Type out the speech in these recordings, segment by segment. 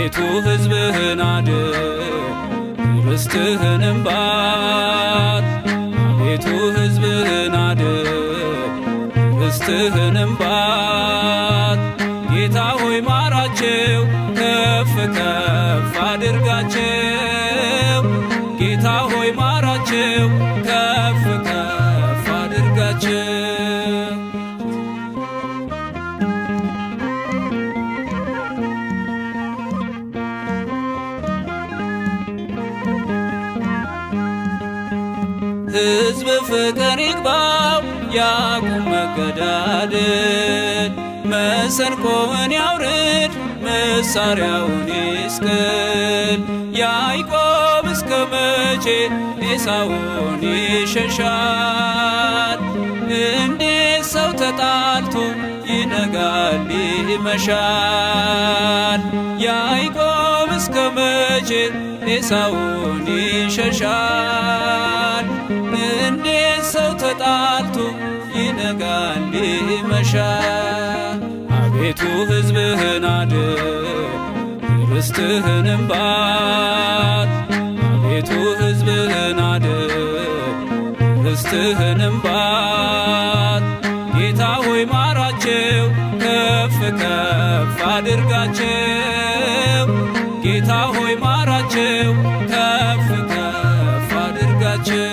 አቤቱ ሕዝብህን አድን ርስትህንም ባርክ። አቤቱ ሕዝብህን አድን ርስትህንም ባርክ። ጌታ ሆይ ማራቸው ከፍ ከፍ አድርጋቸው። ጌታ ሆይ ማራቸው ከፍ ከፍ አድርጋቸው። ሕዝብ ፍቅር ይግባው ያቁም መገዳደል። መሰንቆውን ያውርድ መሳሪያውን ይስቀል። ያዕቆብ እስከ መቼ ኤሳውን ይሸሻል? እንዴት ሰው ተጣልቶ ይነጋል ይመሻል? ያዕቆብ እስከ መቼ ኤሳውን ይሸሻል? እንዴት ሰው ተጣልቶ ይነጋል ይመሻል? አቤቱ ሕዝብህን አድን ርስትህንም ባርክ። አቤቱ ሕዝብህን አድን ርስትህንም ባርክ። ጌታ ሆይ ማራቸው ከፍ ከፍ አድርጋቸው። ጌታ ሆይ ማራቸው ከፍ ከፍ አድርጋቸው።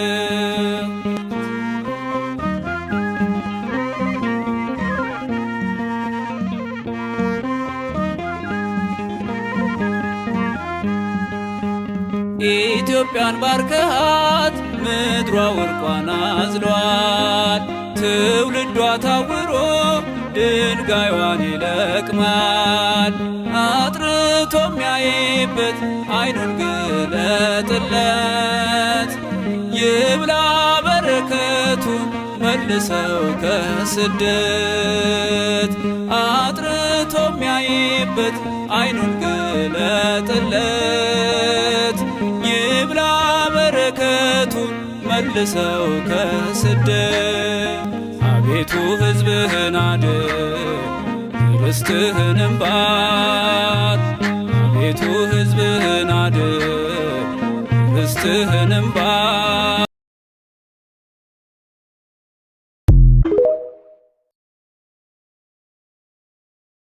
ኢትዮጵያን ባርከሃት ምድሯ ወርቋን አዝሏል። ትውልዷ ታውሮ ድንጋይዋን ይለቅማል። አጥርቶ የሚያይበት ዓይኑን ግለጥለት። ይብላ በረከቱን መልሰው ከስደት። አጥርቶ የሚያይበት ዓይኑን ግለጥለት። ይብላ በረከቱን መልሰው ከስደት። አቤቱ ሕዝብህን አድን ርስትህንም ባርክ። አቤቱ ሕዝብህን አድን ርስትህንም ባርክ።